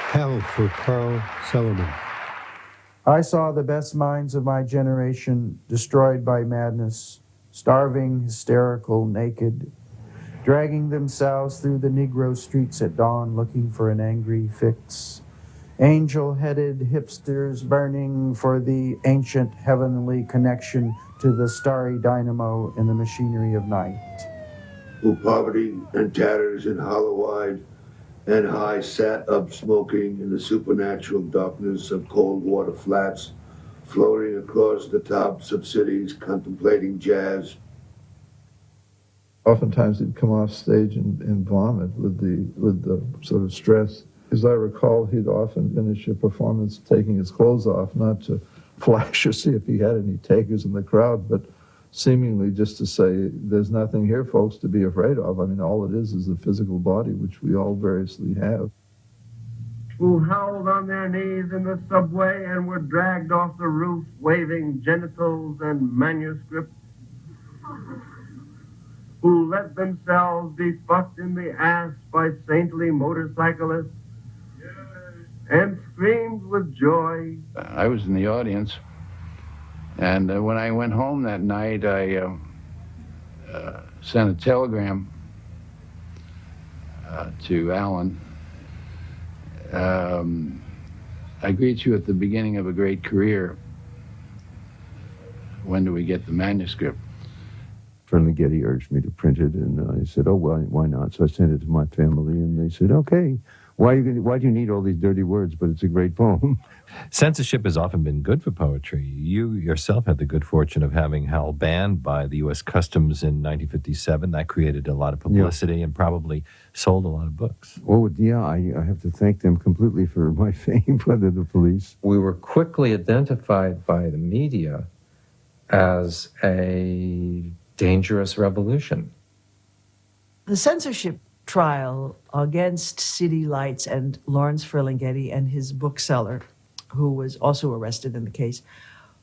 Hell for Carl Sellerman. I saw the best minds of my generation destroyed by madness, starving, hysterical, naked, dragging themselves through the Negro streets at dawn looking for an angry fix. Angel-headed hipsters burning for the ancient heavenly connection to the starry dynamo in the machinery of night. Who poverty and tatters and hollow-eyed and high sat up smoking in the supernatural darkness of cold water flats, floating across the tops of cities, contemplating jazz. Oftentimes he'd come off stage and vomit with the sort of stress. As I recall, he'd often finish a performance taking his clothes off, not to flash or see if he had any takers in the crowd, but seemingly just to say, there's nothing here, folks, to be afraid of. I mean, all it is the physical body, which we all variously have. Who howled on their knees in the subway and were dragged off the roof, waving genitals and manuscripts. Who let themselves be fucked in the ass by saintly motorcyclists and screamed with joy. I was in the audience, and when I went home that night, I sent a telegram to Alan. I greet you at the beginning of a great career. When do we get the manuscript? Friendly Getty urged me to print it, and I said, oh, well, why not? So I sent it to my family, and they said, okay. Why do you need all these dirty words? But it's a great poem. Censorship has often been good for poetry. You yourself had the good fortune of having Howl banned by the U.S. Customs in 1957. That created a lot of publicity and probably sold a lot of books. Oh, yeah, I have to thank them completely for my fame, whether the police. We were quickly identified by the media as a dangerous revolution. The censorship trial against City Lights and Lawrence Ferlinghetti and his bookseller, who was also arrested in the case,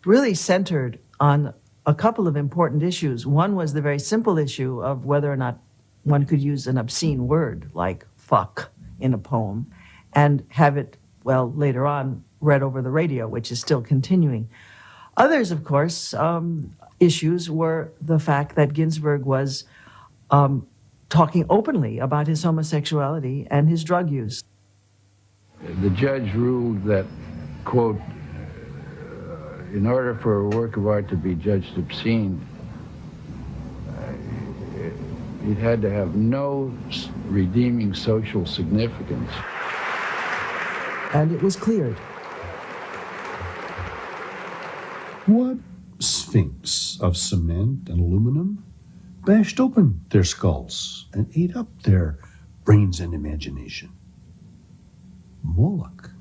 really centered on a couple of important issues. One was the very simple issue of whether or not one could use an obscene word like fuck in a poem and have it, well, later on read over the radio, which is still continuing. Others, of course, issues were the fact that Ginsberg was talking openly about his homosexuality and his drug use. The judge ruled that, quote, in order for a work of art to be judged obscene, it had to have no redeeming social significance. And it was cleared. What sphinx of cement and aluminum bashed open their skulls and ate up their brains and imagination? Moloch.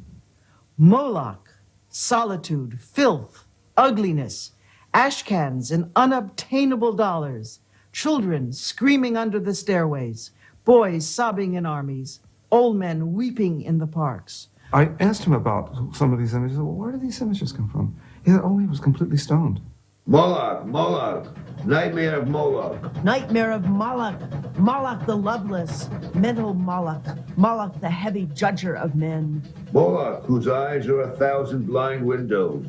Moloch, solitude, filth, ugliness, ashcans and unobtainable dollars, children screaming under the stairways, boys sobbing in armies, old men weeping in the parks. I asked him about some of these images. Well, where did these images come from? He said, oh, he was completely stoned. Moloch, Moloch, nightmare of Moloch. Nightmare of Moloch, Moloch the loveless, mental Moloch, Moloch the heavy judger of men. Moloch, whose eyes are 1,000 blind windows.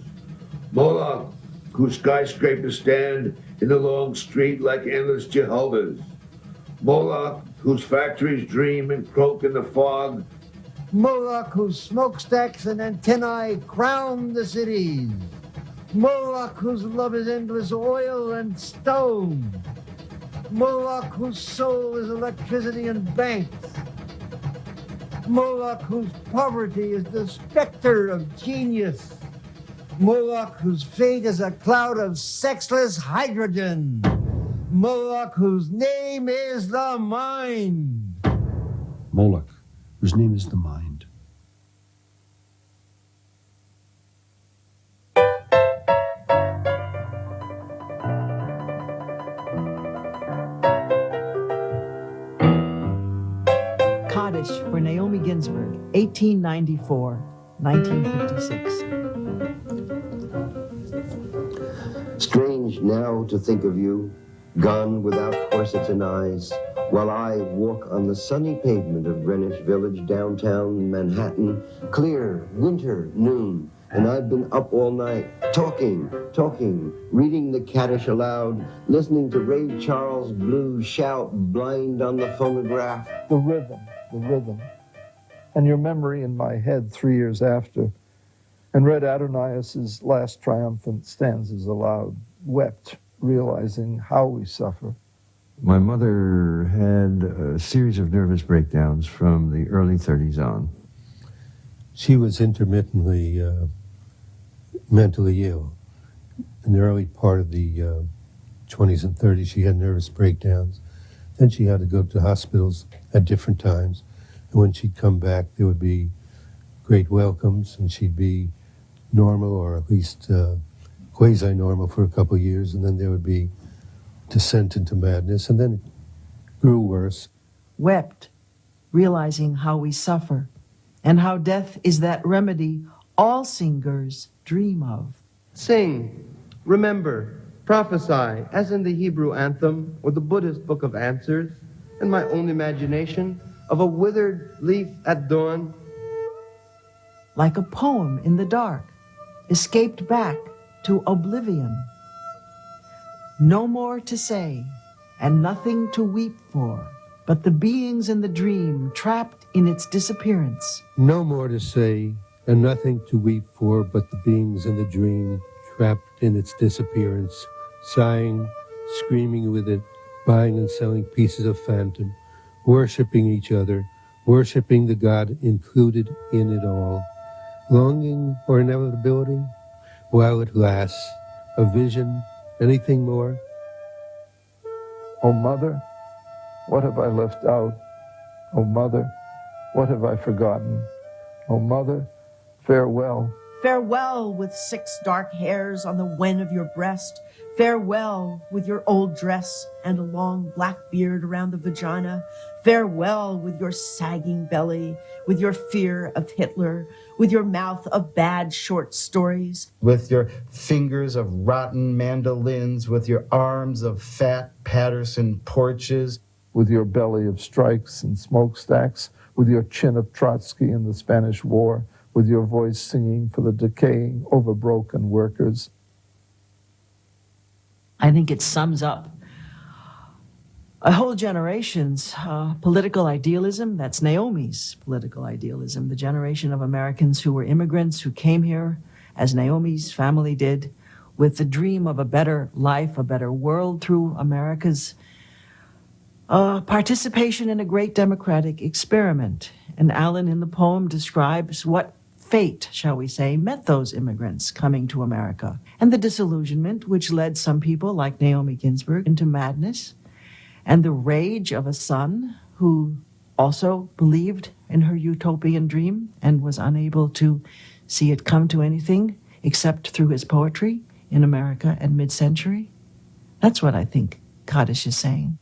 Moloch, whose skyscrapers stand in the long street like endless Jehovah's. Moloch, whose factories dream and croak in the fog. Moloch, whose smokestacks and antennae crown the cities. Moloch, whose love is endless oil and stone. Moloch, whose soul is electricity and banks. Moloch, whose poverty is the specter of genius. Moloch, whose fate is a cloud of sexless hydrogen. Moloch, whose name is the mind. Moloch, whose name is the mind. Kaddish for Naomi Ginsberg, 1894-1956. Strange now to think of you, gone without corsets and eyes, while I walk on the sunny pavement of Greenwich Village, downtown Manhattan, clear winter noon, and I've been up all night talking, reading the Kaddish aloud, listening to Ray Charles blues shout blind on the phonograph. The rhythm. And your memory in my head 3 years after, and read Adonias's last triumphant stanzas aloud, wept, realizing how we suffer. My mother had a series of nervous breakdowns from the early 30s on. She was intermittently mentally ill. In the early part of the 20s and 30s, she had nervous breakdowns. Then she had to go to hospitals at different times. And when she'd come back, there would be great welcomes, and she'd be normal, or at least quasi-normal for a couple of years, and then there would be descent into madness, and then it grew worse. Wept, realizing how we suffer, and how death is that remedy all singers dream of. Sing, remember, prophesy, as in the Hebrew anthem or the Buddhist book of answers, in my own imagination, of a withered leaf at dawn. Like a poem in the dark, escaped back to oblivion. No more to say, and nothing to weep for, but the beings in the dream trapped in its disappearance. No more to say, and nothing to weep for, but the beings in the dream trapped in its disappearance, sighing, screaming with it, buying and selling pieces of phantom, worshipping each other, worshipping the God included in it all, longing for inevitability while it lasts, a vision, anything more? Oh, Mother, what have I left out? Oh, Mother, what have I forgotten? Oh, Mother, farewell. Farewell with 6 dark hairs on the wen of your breast. Farewell with your old dress and a long black beard around the vagina. Farewell with your sagging belly, with your fear of Hitler, with your mouth of bad short stories. With your fingers of rotten mandolins, with your arms of fat Patterson porches. With your belly of strikes and smokestacks, with your chin of Trotsky in the Spanish War, with your voice singing for the decaying, overbroken workers. I think it sums up a whole generation's political idealism. That's Naomi's political idealism, the generation of Americans who were immigrants, who came here, as Naomi's family did, with the dream of a better life, a better world through America's participation in a great democratic experiment. And Allen, in the poem, describes what fate, shall we say, met those immigrants coming to America, and the disillusionment which led some people like Naomi Ginsberg into madness, and the rage of a son who also believed in her utopian dream and was unable to see it come to anything except through his poetry in America at mid-century. That's what I think Kaddish is saying.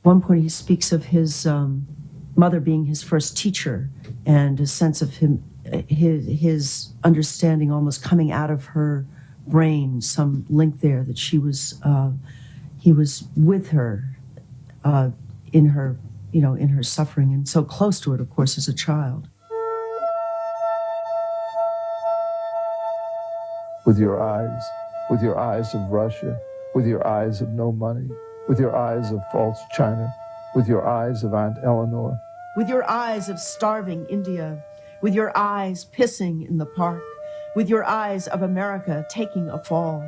At one point he speaks of his mother being his first teacher, and a sense of him, his understanding almost coming out of her brain, some link there that she was, he was with her in her, in her suffering, and so close to it, of course, as a child. With your eyes of Russia, with your eyes of no money, with your eyes of false China, with your eyes of Aunt Eleanor. With your eyes of starving India, with your eyes pissing in the park, with your eyes of America taking a fall.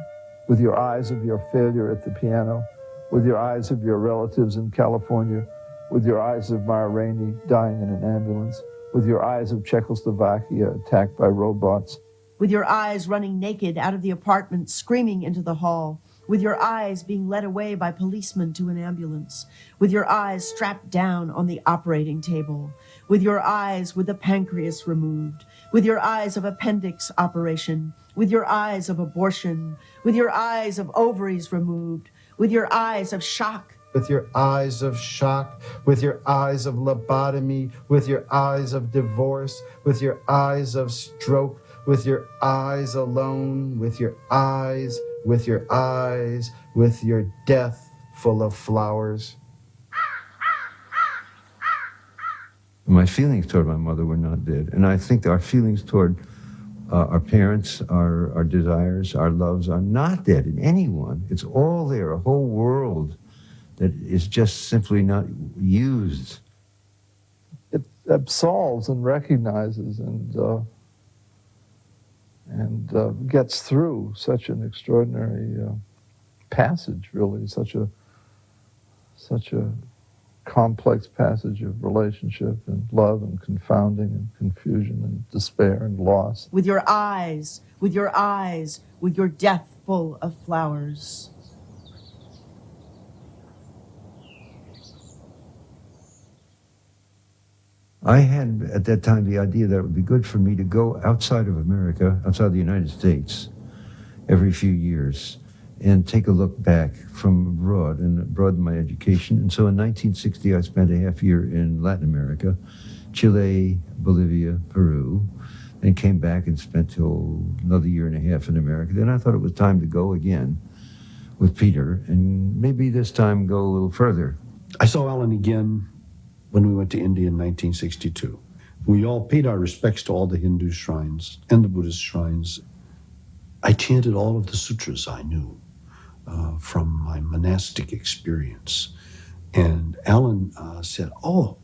With your eyes of your failure at the piano, with your eyes of your relatives in California, with your eyes of Ma Rainey dying in an ambulance, with your eyes of Czechoslovakia attacked by robots. With your eyes running naked out of the apartment, screaming into the hall. With your eyes being led away by policemen to an ambulance. With your eyes strapped down on the operating table. With your eyes with the pancreas removed. With your eyes of appendix operation. With your eyes of abortion. With your eyes of ovaries removed. With your eyes of shock. With your eyes of shock, with your eyes of lobotomy, with your eyes of divorce, with your eyes of stroke, with your eyes alone, with your eyes, with your eyes, with your death full of flowers. My feelings toward my mother were not dead. And I think our feelings toward our parents, our desires, our loves are not dead in anyone. It's all there, a whole world that is just simply not used. It absolves and recognizes and gets through such an extraordinary passage, really, such a complex passage of relationship and love and confounding and confusion and despair and loss. With your eyes, with your eyes, with your death full of flowers. I had at that time the idea that it would be good for me to go outside of America, outside the United States, every few years and take a look back from abroad and broaden my education. And so in 1960, I spent a half year in Latin America, Chile, Bolivia, Peru, and came back and spent till another year and a half in America. Then I thought it was time to go again with Peter and maybe this time go a little further. I saw Allen again when we went to India in 1962. We all paid our respects to all the Hindu shrines and the Buddhist shrines. I chanted all of the sutras I knew from my monastic experience. And Allen said, oh,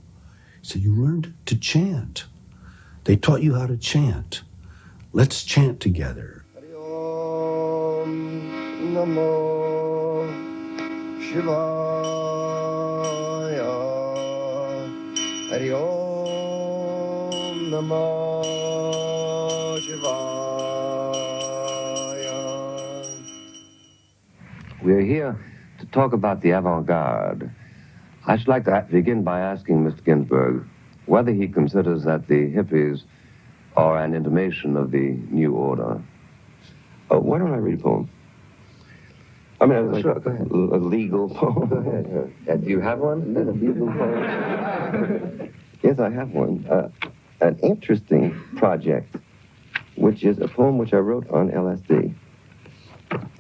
so you learned to chant. They taught you how to chant. Let's chant together. Om Namo Shivaya. Hari Om Namo Shivaya. We're here to talk about the avant-garde. I should like to begin by asking Mr. Ginsberg whether he considers that the hippies are an intimation of the new order. Why don't I read a poem? I mean, sure, go ahead. A legal poem. Go ahead. Do you have one? A legal poem? Yes, I have one. An interesting project, which is a poem which I wrote on LSD.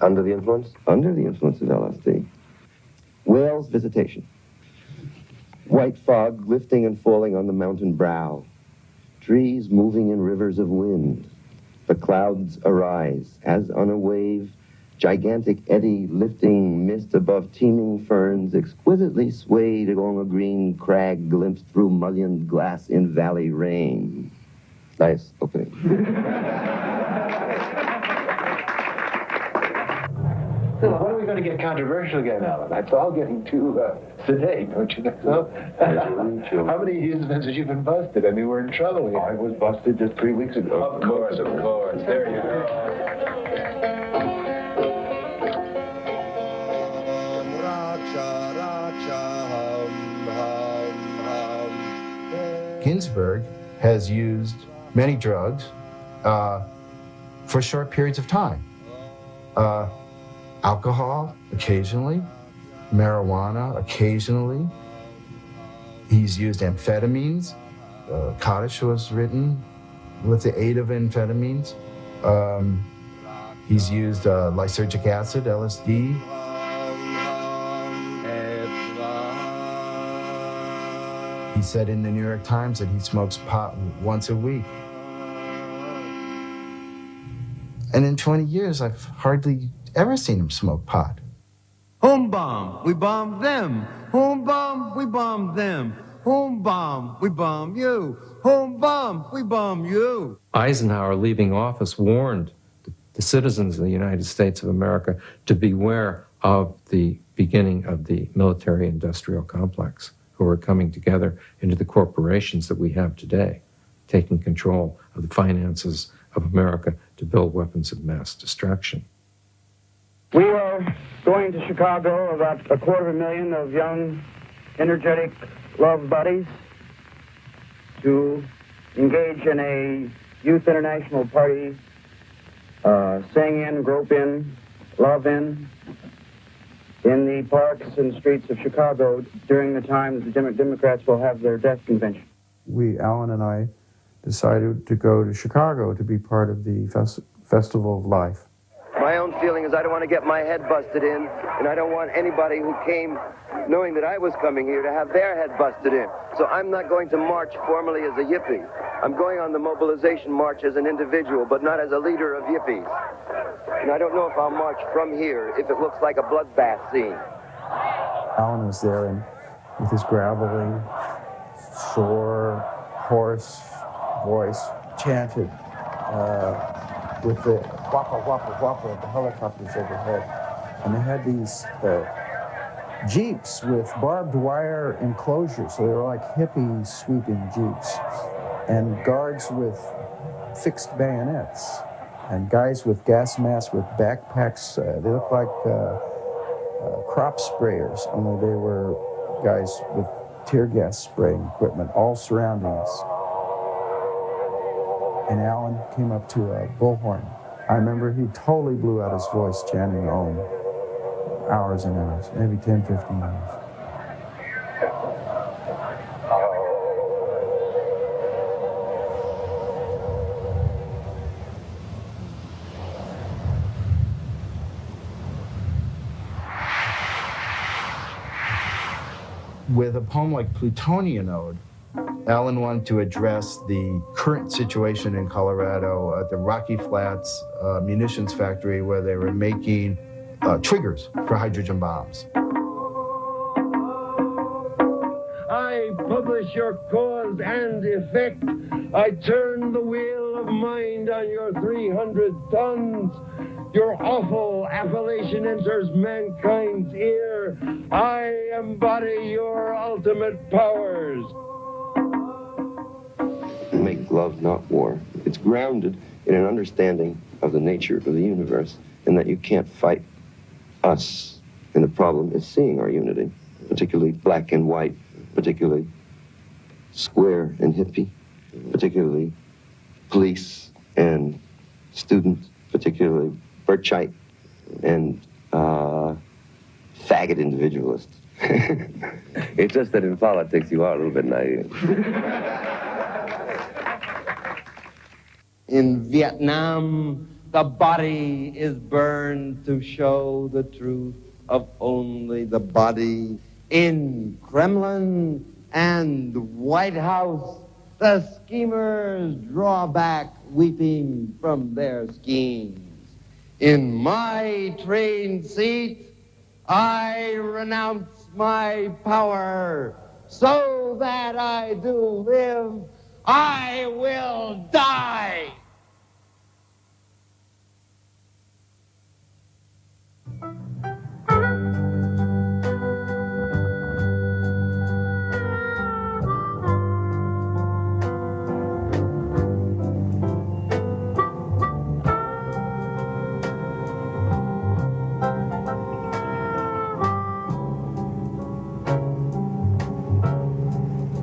Under the influence? Under the influence of LSD. Whale's visitation. White fog lifting and falling on the mountain brow. Trees moving in rivers of wind. The clouds arise, as on a wave, gigantic eddy lifting mist above teeming ferns, exquisitely swayed along a green crag glimpsed through mullioned glass in valley rain. Nice opening. So when are we going to get controversial again, Alan? It's all getting too sedate, don't you think so? How many incidents have you been busted? I mean, we're in trouble here. I was busted just 3 weeks ago. Of course, of course. There you go. Ginsberg has used many drugs for short periods of time. Alcohol, occasionally. Marijuana, occasionally. He's used amphetamines. Kaddish was written with the aid of amphetamines. He's used lysergic acid, LSD. He said in the New York Times that he smokes pot once a week. And in 20 years, I've hardly ever seen him smoke pot. Home bomb, we bomb them. Home bomb, we bomb them. Home bomb, we bomb you. Home bomb, we bomb you. Eisenhower, leaving office, warned the citizens of the United States of America to beware of the beginning of the military-industrial complex, who are coming together into the corporations that we have today, taking control of the finances of America to build weapons of mass destruction. We are going to Chicago, about 250,000 of young, energetic love buddies, to engage in a youth international party, sing in, grope in, love in the parks and streets of Chicago during the time that the Democrats will have their death convention. Alan and I, decided to go to Chicago to be part of the Festival of Life. My own own feeling is I don't want to get my head busted in, and I don't want anybody who came knowing that I was coming here to have their head busted in. So I'm not going to march formally as a yippie. I'm going on the mobilization march as an individual, but not as a leader of yippies. And I don't know if I'll march from here if it looks like a bloodbath scene. Alan was there and with his gravelly, sore, hoarse voice chanted with the whoppa, whoppa, whoppa of the helicopters overhead. And they had these jeeps with barbed wire enclosures, so they were like hippie sweeping jeeps, and guards with fixed bayonets, and guys with gas masks with backpacks. They looked like crop sprayers, only they were guys with tear gas spraying equipment, all surrounding us. And Alan came up to a bullhorn. I remember he totally blew out his voice chanting Om. Hours and hours, maybe 10, 15 hours. With a poem like Plutonian Ode, Alan wanted to address the current situation in Colorado at the Rocky Flats munitions factory where they were making triggers for hydrogen bombs. I publish your cause and effect. I turn the wheel of mind on your 300 tons. Your awful appellation enters mankind's ear. I embody your ultimate powers. Make love, not war. It's grounded in an understanding of the nature of the universe and that you can't fight us. And the problem is seeing our unity, particularly black and white, particularly square and hippie, particularly police and student, particularly Birchite and faggot individualist. It's just that in politics you are a little bit naive. In Vietnam, the body is burned to show the truth of only the body. In Kremlin and the White House, the schemers draw back weeping from their schemes. In my train seat, I renounce my power. So that I do live, I will die.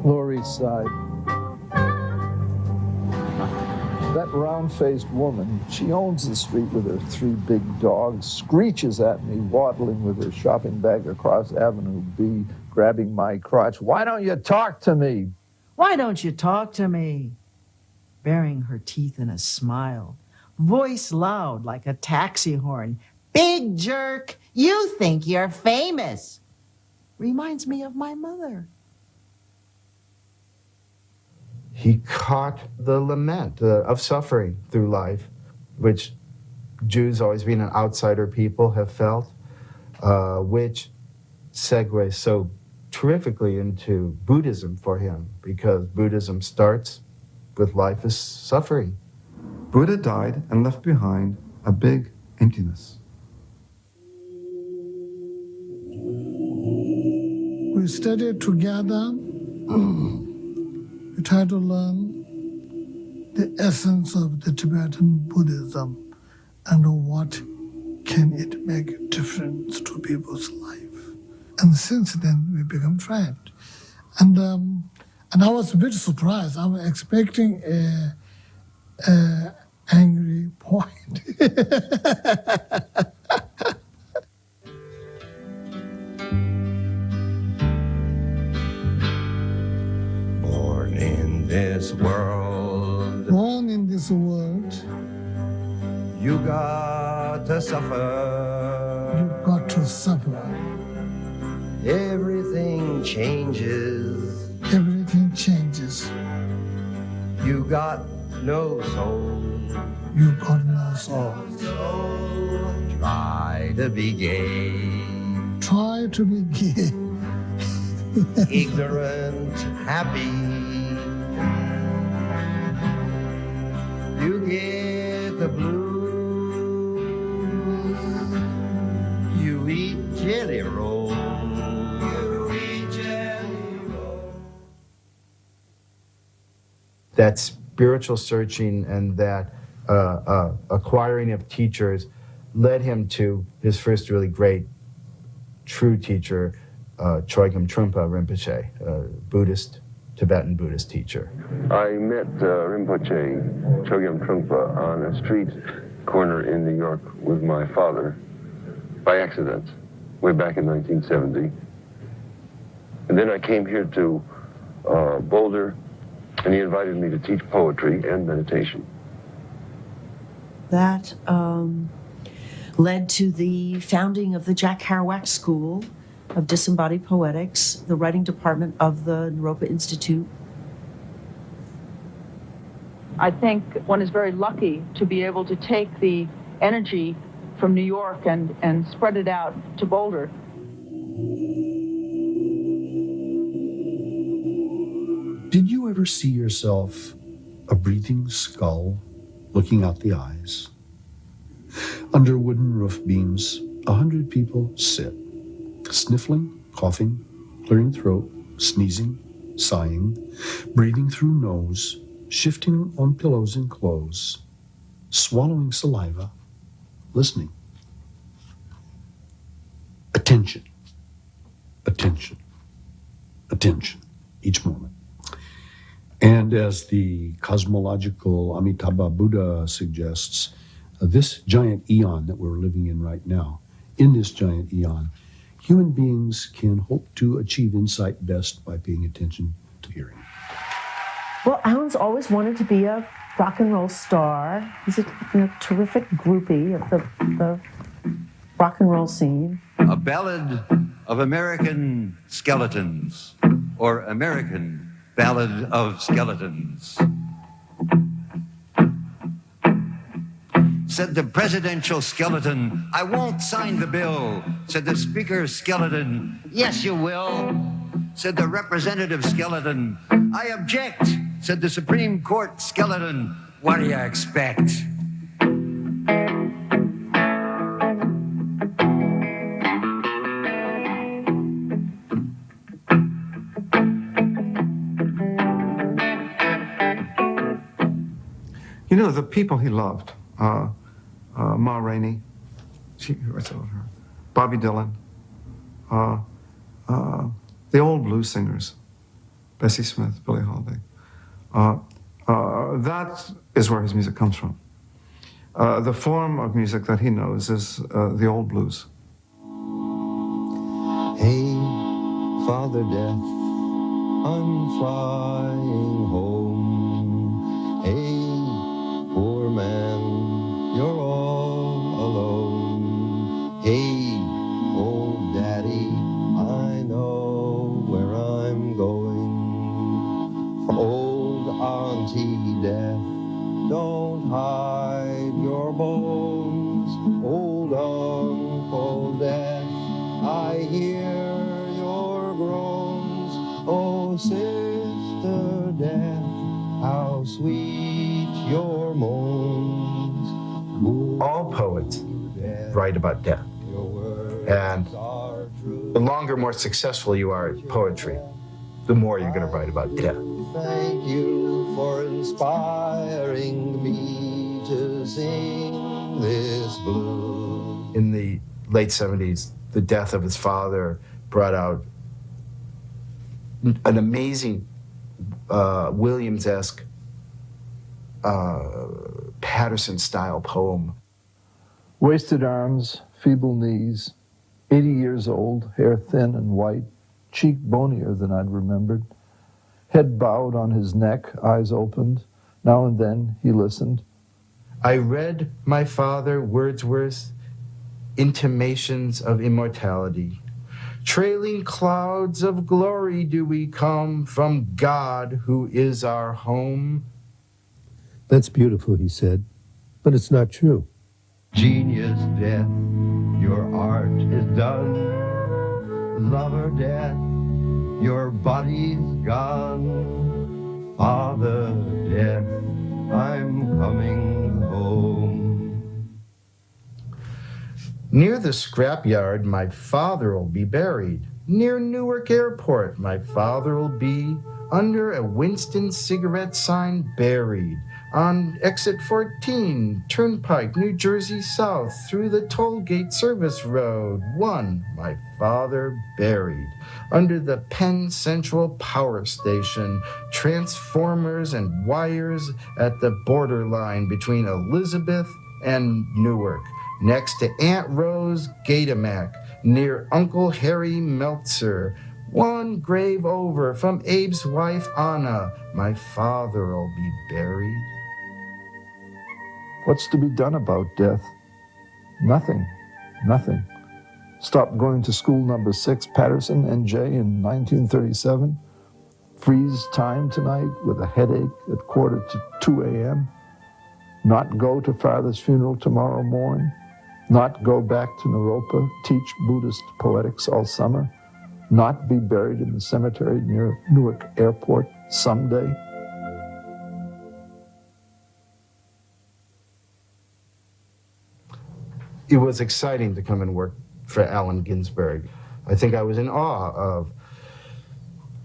Lower East Side. That round-faced woman, she owns the street with her 3 big dogs, screeches at me, waddling with her shopping bag across Avenue B, grabbing my crotch. Why don't you talk to me? Why don't you talk to me? Baring her teeth in a smile, voice loud like a taxi horn. Big jerk, you think you're famous. Reminds me of my mother. He caught the lament of suffering through life, which Jews, always being an outsider people, have felt, which segues so terrifically into Buddhism for him, because Buddhism starts with life as suffering. Buddha died and left behind a big emptiness. We studied together. We try to learn the essence of the Tibetan Buddhism and what can it make a difference to people's life. And since then, we become friends. And I was a bit surprised. I was expecting a angry point. This world. Born in this world. You got got to suffer. You got to suffer. Everything changes. Everything changes. You got no soul. You got no soul. Try to be gay. Try to be gay. Ignorant, happy. You get the blues. You eat jelly rolls. You eat jelly rolls. That spiritual searching and that acquiring of teachers led him to his first really great true teacher, Chogyam Trungpa Rinpoche, Buddhist, Tibetan Buddhist teacher. I met Rinpoche, Chogyam Trungpa, on a street corner in New York with my father by accident, way back in 1970. And then I came here to Boulder, and he invited me to teach poetry and meditation. That led to the founding of the Jack Kerouac School of Disembodied Poetics, the writing department of the Naropa Institute. I think one is very lucky to be able to take the energy from New York and spread it out to Boulder. Did you ever see yourself a breathing skull looking out the eyes? Under wooden roof beams, 100 people sit, sniffling, coughing, clearing throat, sneezing, sighing, breathing through nose, shifting on pillows and clothes, swallowing saliva, listening. Attention, attention, attention, each moment. And as the cosmological Amitabha Buddha suggests, this giant eon that we're living in right now, in this giant eon, human beings can hope to achieve insight best by paying attention to hearing. Well, Alan's always wanted to be a rock and roll star. He's a terrific groupie of the rock and roll scene. A ballad of American skeletons, or American Ballad of Skeletons. Said the presidential skeleton, I won't sign the bill. Said the speaker's skeleton, yes you will. Said the representative skeleton, I object. Said the Supreme Court skeleton, what do you expect? You know, the people he loved, Ma Rainey, she writes about her, Bobby Dylan, the old blues singers, Bessie Smith, Billie Holiday. That is where his music comes from. The form of music that he knows is the old blues. Hey, Father Death, I'm flying home. Hey, poor man, you're all alone. Hey, old daddy, I know where I'm going. Old Auntie Death, don't hide your bones. Old Uncle Death, I hear your groans. Oh, Sister Death, how sweet your moans. All poets write about death. And the longer, more successful you are at poetry, the more you're going to write about death. Thank you for inspiring me to sing this blues. In the late 70s, the death of his father brought out an amazing Williams-esque Patterson-style poem. Wasted arms, feeble knees, 80 years old, hair thin and white, cheek bonier than I'd remembered, head bowed on his neck, eyes opened. Now and then he listened. I read my father Wordsworth's intimations of immortality. Trailing clouds of glory do we come from God who is our home. That's beautiful, he said, but it's not true. Genius death, your art is done. Lover death, your body's gone. Father death, I'm coming home. Near the scrapyard, my father will be buried. Near Newark Airport, my father will be under a Winston cigarette sign buried. On exit 14, Turnpike, New Jersey South, through the toll gate service road 1, my father buried. Under the Penn Central Power Station, transformers and wires at the borderline between Elizabeth and Newark. Next to Aunt Rose Gatamack, near Uncle Harry Meltzer. One grave over from Abe's wife Anna, my father'll be buried. What's to be done about death? Nothing. Nothing. Stopped going to school number 6, Patterson, NJ, in 1937. Freeze time tonight with a headache at 1:45 a.m. Not go to father's funeral tomorrow morning. Not go back to Naropa, teach Buddhist poetics all summer. Not be buried in the cemetery near Newark Airport someday. It was exciting to come and work for Allen Ginsberg. I think I was in awe of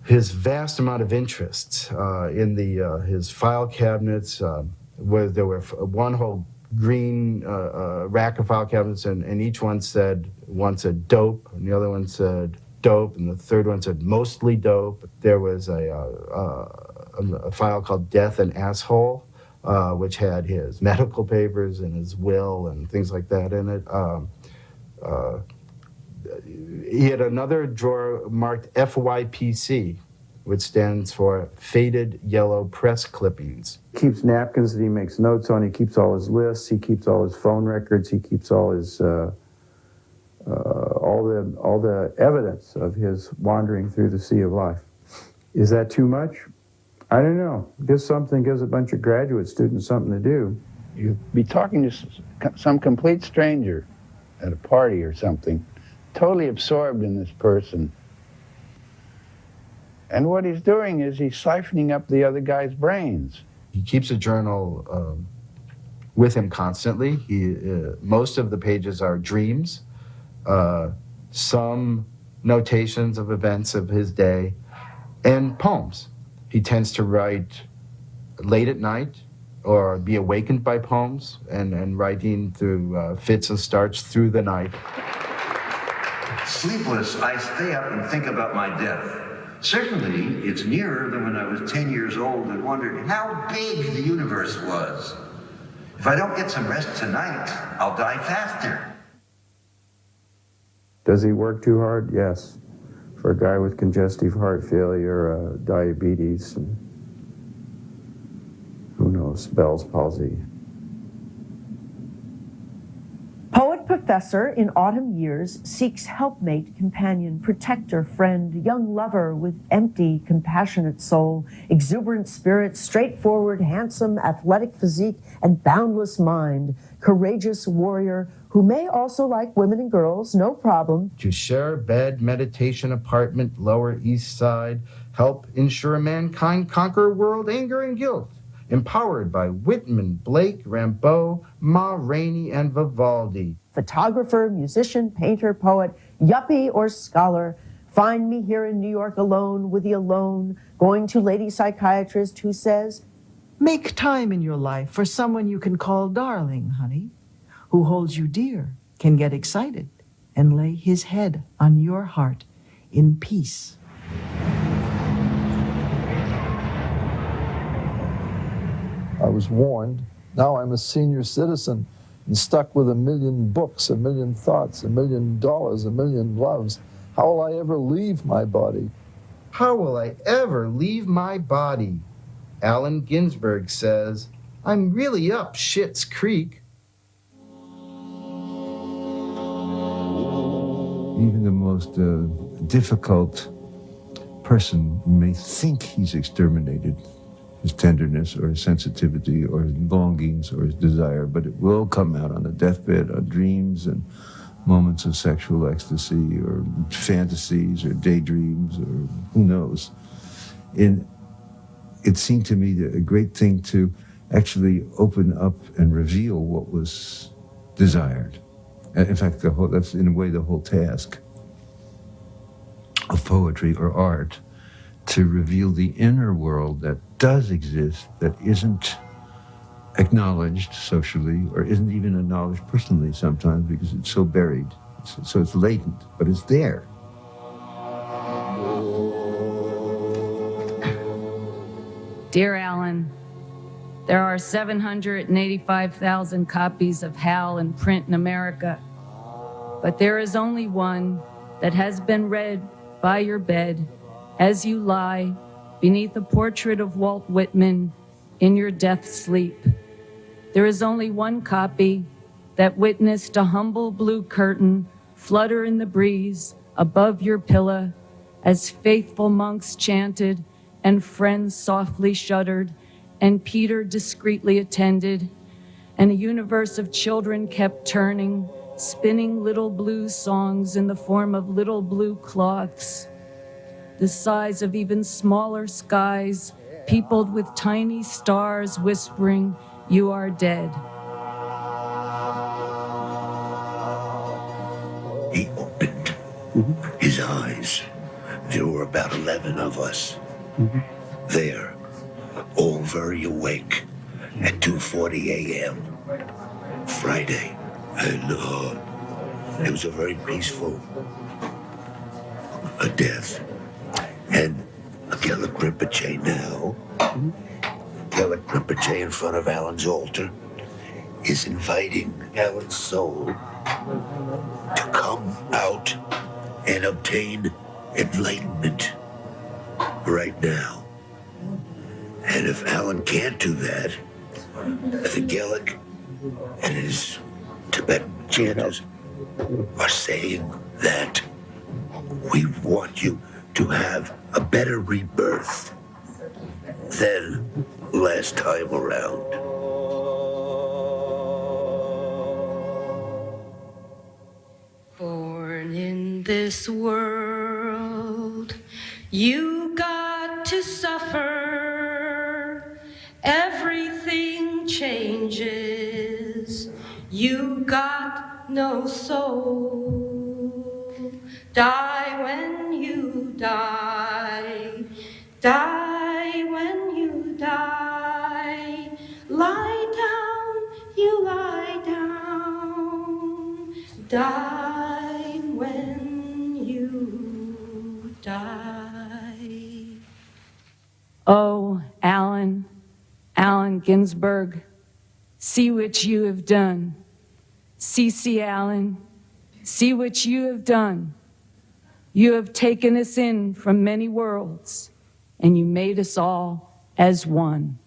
his vast amount of interests in his file cabinets, where there were one whole green rack of file cabinets, and each one said dope, and the other one said dope, and the third one said mostly dope. There was a file called Death and Asshole, which had his medical papers and his will and things like that in it. He had another drawer marked FYPC, which stands for Faded Yellow Press Clippings. He keeps napkins that he makes notes on. He keeps all his lists. He keeps all his phone records. He keeps all his all the evidence of his wandering through the sea of life. Is that too much? I don't know. Gives a bunch of graduate students something to do. You'd be talking to some complete stranger at a party or something, totally absorbed in this person. And what he's doing is he's siphoning up the other guy's brains. He keeps a journal with him constantly. Most of the pages are dreams, some notations of events of his day, and poems. He tends to write late at night or be awakened by poems and writing through fits and starts through the night. Sleepless, I stay up and think about my death. Certainly, it's nearer than when I was 10 years old and wondered how big the universe was. If I don't get some rest tonight, I'll die faster. Does he work too hard? Yes. For a guy with congestive heart failure, diabetes, and who knows, Bell's palsy. Poet professor in autumn years seeks helpmate, companion, protector, friend, young lover with empty, compassionate soul, exuberant spirit, straightforward, handsome, athletic physique, and boundless mind, courageous warrior who may also like women and girls, no problem. To share bed, meditation apartment, Lower East Side, help ensure mankind conquer world anger and guilt. Empowered by Whitman, Blake, Rimbaud, Ma Rainey, and Vivaldi. Photographer, musician, painter, poet, yuppie, or scholar. Find me here in New York alone with the alone, going to lady psychiatrist who says, make time in your life for someone you can call darling, honey, who holds you dear, can get excited, and lay his head on your heart in peace. I was warned. Now I'm a senior citizen and stuck with 1 million books, 1 million thoughts, $1 million, 1 million loves. How will I ever leave my body? How will I ever leave my body? Allen Ginsberg says, I'm really up Schitt's Creek. Even the most difficult person may think he's exterminated his tenderness or his sensitivity or his longings or his desire, but it will come out on the deathbed, on dreams and moments of sexual ecstasy or fantasies or daydreams or who knows. And it seemed to me a great thing to actually open up and reveal what was desired. In fact, that's in a way the whole task of poetry or art, to reveal the inner world that does exist, that isn't acknowledged socially or isn't even acknowledged personally sometimes because it's so buried. So it's latent, but it's there. Dear Alan, there are 785,000 copies of Howl in print in America, but there is only one that has been read by your bed as you lie beneath a portrait of Walt Whitman in your death sleep. There is only one copy that witnessed a humble blue curtain flutter in the breeze above your pillow as faithful monks chanted and friends softly shuddered and Peter discreetly attended, and a universe of children kept turning, spinning little blue songs in the form of little blue cloths, the size of even smaller skies, peopled with tiny stars whispering, "You are dead." He opened his eyes. There were about 11 of us there, all very awake at 2:40 a.m. Friday. And it was a very peaceful death. And a Gellick Rinpoche now, Gellick Rinpoche in front of Alan's altar, is inviting Alan's soul to come out and obtain enlightenment right now. And if Alan can't do that, the Gellick and his Tibetan chanters are saying that we want you to have a better rebirth than last time around. Born in this world, you got to suffer. Everything changes. You got no soul. Die when you die. Die when you die. Lie down, you lie down. Die when you die. Oh, Allen Ginsberg, see what you have done. C.C. Allen, see what you have done. You have taken us in from many worlds, and you made us all as one.